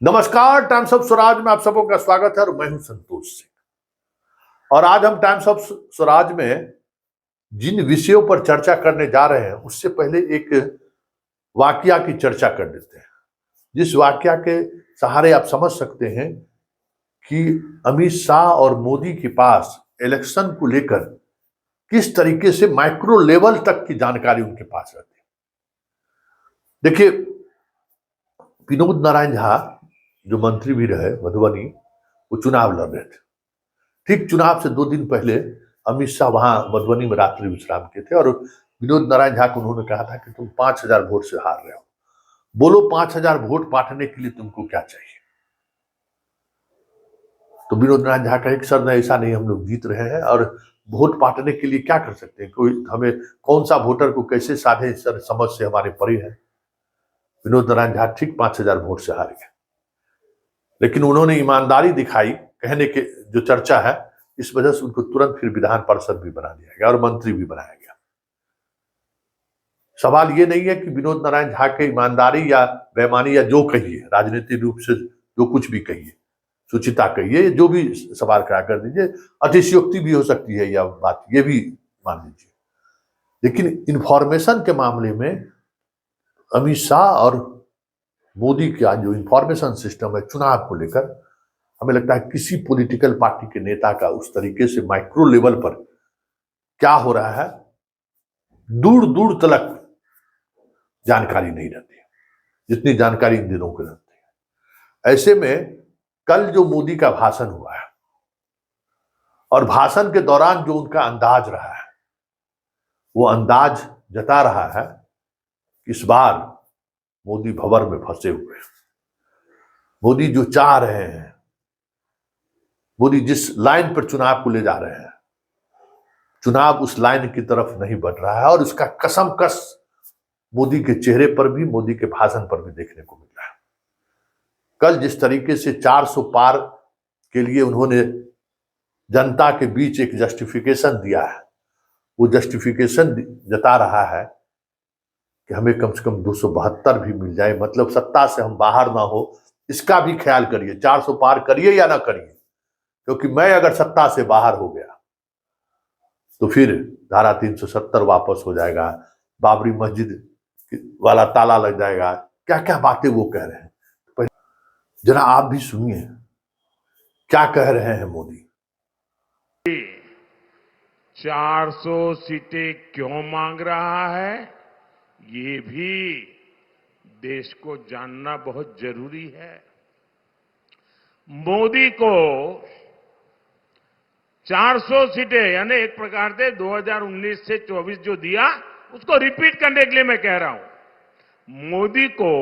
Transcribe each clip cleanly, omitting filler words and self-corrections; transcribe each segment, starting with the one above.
नमस्कार। Times of Swaraj में आप सबों का स्वागत है और मैं हूं संतोष सिंह। और आज हम टाइम्स ऑफ स्वराज में जिन विषयों पर चर्चा करने जा रहे हैं उससे पहले एक वाकया की चर्चा कर लेते हैं, जिस वाकया के सहारे आप समझ सकते हैं कि अमित शाह और मोदी के पास इलेक्शन को लेकर किस तरीके से माइक्रो लेवल तक की जानकारी उनके पास रहती है। देखिए, विनोद नारायण झा जो मंत्री भी रहे मधुबनी, वो चुनाव लड़ रहे थे। ठीक चुनाव से 2 दिन पहले अमित शाह वहां मधुबनी में रात्रि विश्राम के थे और विनोद नारायण झा को उन्होंने कहा था कि तुम 5,000 वोट से हार रहे हो, बोलो 5,000 वोट बांटने के लिए तुमको क्या चाहिए। तो विनोद नारायण झा कहे कि सर नहीं, ऐसा नहीं, हम लोग जीत रहे हैं और वोट बांटने के लिए क्या कर सकते हैं, कोई हमें कौन सा वोटर को कैसे साधे, सर समझ से हमारे परे है। विनोद नारायण झा ठीक 5,000 वोट से हार गए, लेकिन उन्होंने ईमानदारी दिखाई कहने के जो चर्चा है, इस वजह से उनको तुरंत फिर विधान परिषद भी बना दिया गया और मंत्री भी बनाया गया। सवाल ये नहीं है कि विनोद नारायण झा के ईमानदारी या बेईमानी या जो कहिए, राजनीतिक रूप से जो कुछ भी कहिए, सुचिता कहिए, जो भी सवाल खड़ा कर दीजिए, अतिशयोक्ति भी हो सकती है यह बात, ये भी मान लीजिए, लेकिन इंफॉर्मेशन के मामले में अमित शाह और मोदी का जो इंफॉर्मेशन सिस्टम है चुनाव को लेकर, हमें लगता है किसी पॉलिटिकल पार्टी के नेता का उस तरीके से माइक्रो लेवल पर क्या हो रहा है दूर दूर तक जानकारी नहीं रहती है, जितनी जानकारी इन दिनों को रहती है। ऐसे में कल जो मोदी का भाषण हुआ है और भाषण के दौरान जो उनका अंदाज रहा है, वो अंदाज जता रहा है कि इस बार मोदी भंवर में फंसे हुए हैं। मोदी जो चाह रहे हैं, मोदी जिस लाइन पर चुनाव को ले जा रहे हैं, चुनाव उस लाइन की तरफ नहीं बढ़ रहा है और उसका कसमकस मोदी के चेहरे पर भी, मोदी के भाषण पर भी देखने को मिल रहा है। कल जिस तरीके से 400 पार के लिए उन्होंने जनता के बीच एक जस्टिफिकेशन दिया है, वो जस्टिफिकेशन जता रहा है कि हमें कम से कम 272 भी मिल जाए, मतलब सत्ता से हम बाहर ना हो, इसका भी ख्याल करिए। 400 पार करिए या ना करिए, क्योंकि मैं अगर सत्ता से बाहर हो गया तो फिर धारा 370 वापस हो जाएगा, बाबरी मस्जिद वाला ताला लग जाएगा, क्या क्या बातें वो कह रहे हैं। जरा आप भी सुनिए क्या कह रहे हैं मोदी। 400 सीटें क्यों मांग रहा है, ये भी देश को जानना बहुत जरूरी है। मोदी को 400 सीटें यानी एक प्रकार से 2019 से 24 जो दिया उसको रिपीट करने के लिए मैं कह रहा हूं। मोदी को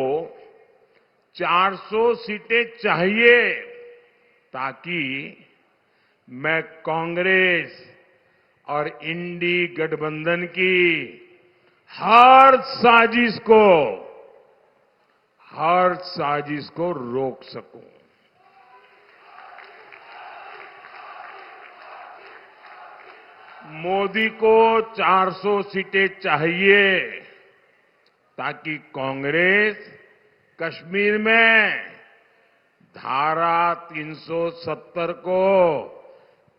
400 सीटें चाहिए ताकि मैं कांग्रेस और इंडी गठबंधन की हर साजिश को रोक सकूं। मोदी को 400 सीटें चाहिए ताकि कांग्रेस कश्मीर में धारा 370 को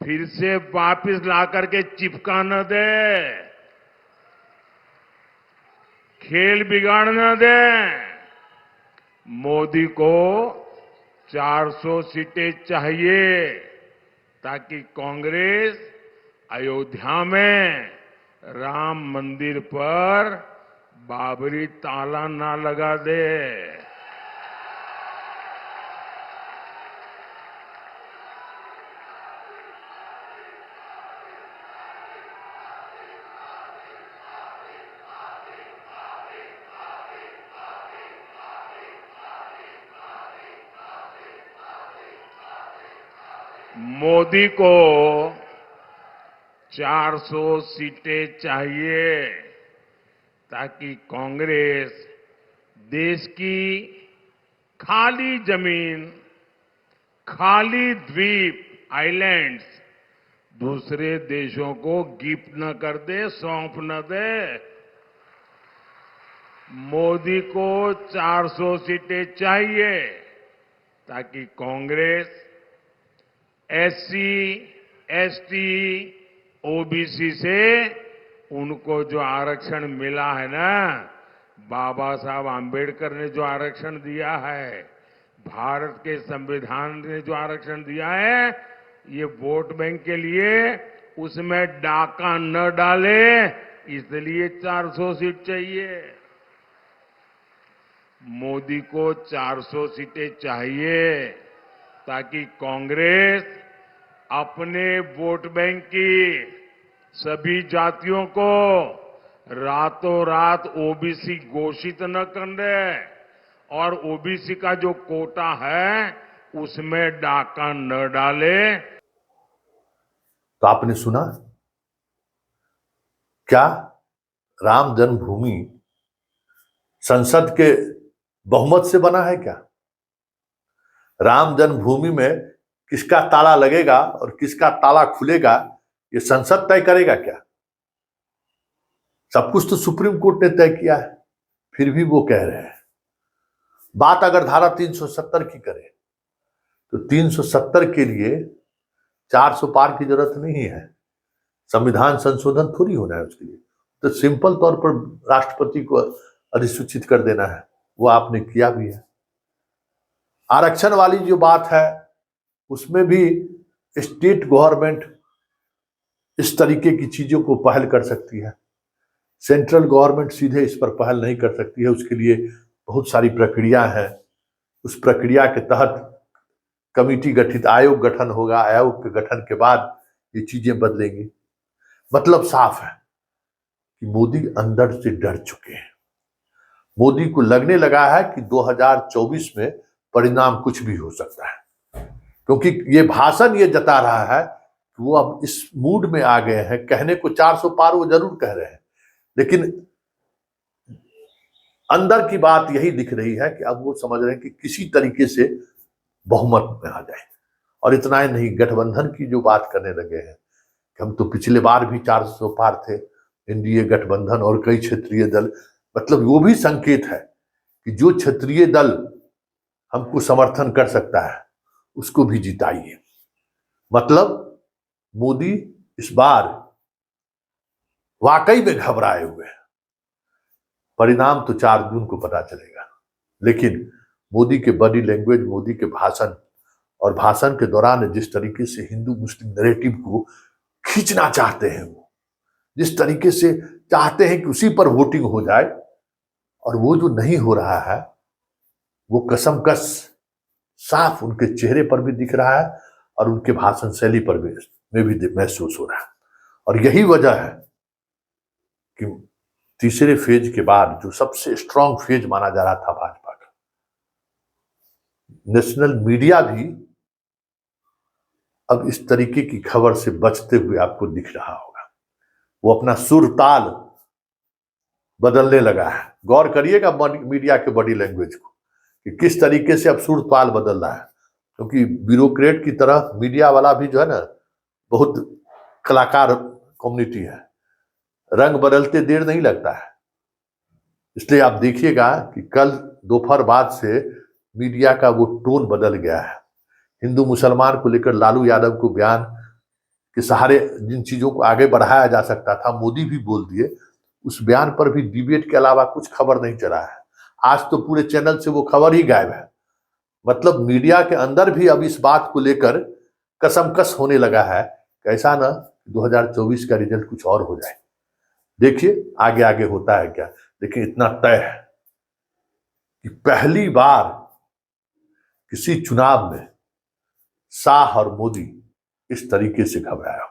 फिर से वापस ला करके चिपका न दे, खेल बिगाड़ न दे। मोदी को 400 सीटें चाहिए ताकि कांग्रेस अयोध्या में राम मंदिर पर बाबरी ताला ना लगा दे। मोदी को 400 सीटें चाहिए ताकि कांग्रेस देश की खाली जमीन, खाली द्वीप, आइलैंड्स दूसरे देशों को गिफ्ट न कर दे, सौंप न दे। मोदी को 400 सीटें चाहिए ताकि कांग्रेस एससी, एसटी, ओबीसी से उनको जो आरक्षण मिला है ना, बाबा साहब आंबेडकर ने जो आरक्षण दिया है, भारत के संविधान ने जो आरक्षण दिया है, ये वोट बैंक के लिए उसमें डाका न डाले, इसलिए 400 सीट चाहिए। मोदी को 400 सीटें चाहिए ताकि कांग्रेस अपने वोट बैंक की सभी जातियों को रातों रात ओबीसी घोषित न कर दे और ओबीसी का जो कोटा है उसमें डाका न डाले। तो आपने सुना क्या राम जन्मभूमि संसद के बहुमत से बना है क्या? राम जन्मभूमि में किसका ताला लगेगा और किसका ताला खुलेगा ये संसद तय करेगा क्या? सब कुछ तो सुप्रीम कोर्ट ने तय किया है, फिर भी वो कह रहे हैं। बात अगर धारा 370 की करें तो 370 के लिए 400 पार की जरूरत नहीं है, संविधान संशोधन थोड़ी होना है उसके लिए। तो सिंपल तौर पर राष्ट्रपति को अधिसूचित कर देना है, वो आपने किया भी है। आरक्षण वाली जो बात है उसमें भी स्टेट गवर्नमेंट इस तरीके की चीजों को पहल कर सकती है, सेंट्रल गवर्नमेंट सीधे इस पर पहल नहीं कर सकती है। उसके लिए बहुत सारी प्रक्रिया है, उस प्रक्रिया के तहत कमेटी गठित, आयोग गठन होगा, आयोग के गठन के बाद ये चीजें बदलेंगी। मतलब साफ है कि मोदी अंदर से डर चुके हैं। मोदी को लगने लगा है कि 2024 में परिणाम कुछ भी हो सकता है, क्योंकि ये भाषण ये जता रहा है कि वो अब इस मूड में आ गए हैं। कहने को 400 पार वो जरूर कह रहे हैं, लेकिन अंदर की बात यही दिख रही है कि अब वो समझ रहे हैं कि किसी तरीके से बहुमत में आ जाए। और इतना ही नहीं, गठबंधन की जो बात करने लगे हैं कि हम तो पिछले बार भी 400 पार थे, एनडीए गठबंधन और कई क्षेत्रीय दल। मतलब वो भी संकेत है कि जो क्षेत्रीय दल हमको समर्थन कर सकता है उसको भी जिताइए। मतलब मोदी इस बार वाकई में घबराए हुए हैं। परिणाम तो 4 जून को पता चलेगा, लेकिन मोदी के बॉडी लैंग्वेज, मोदी के भाषण और भाषण के दौरान जिस तरीके से हिंदू मुस्लिम नैरेटिव को खींचना चाहते हैं, वो जिस तरीके से चाहते हैं कि उसी पर वोटिंग हो जाए, और वो जो नहीं हो रहा है वो कसमकस साफ उनके चेहरे पर भी दिख रहा है और उनके भाषण शैली पर भी महसूस हो रहा है। और यही वजह है कि तीसरे फेज के बाद जो सबसे स्ट्रांग फेज माना जा रहा था भाजपा का, नेशनल मीडिया भी अब इस तरीके की खबर से बचते हुए आपको दिख रहा होगा। वो अपना सुर ताल बदलने लगा है। गौर करिएगा मीडिया के बॉडी लैंग्वेज को कि किस तरीके से अब सुर ताल बदल रहा है, क्योंकि ब्यूरोक्रेट की तरह मीडिया वाला भी जो है ना, बहुत कलाकार कम्युनिटी है, रंग बदलते देर नहीं लगता है। इसलिए आप देखिएगा कि कल दोपहर बाद से मीडिया का वो टोन बदल गया है। हिंदू मुसलमान को लेकर लालू यादव को बयान के सहारे जिन चीजों को आगे बढ़ाया जा सकता था, मोदी भी बोल दिए। उस बयान पर भी डिबेट के अलावा कुछ खबर नहीं चला है। आज तो पूरे चैनल से वो खबर ही गायब है। मतलब मीडिया के अंदर भी अब इस बात को लेकर कसमकस होने लगा है कि ऐसा ना 2024 का रिजल्ट कुछ और हो जाए। देखिए आगे आगे होता है क्या। देखिए इतना तय है कि पहली बार किसी चुनाव में शाह और मोदी इस तरीके से घबराया।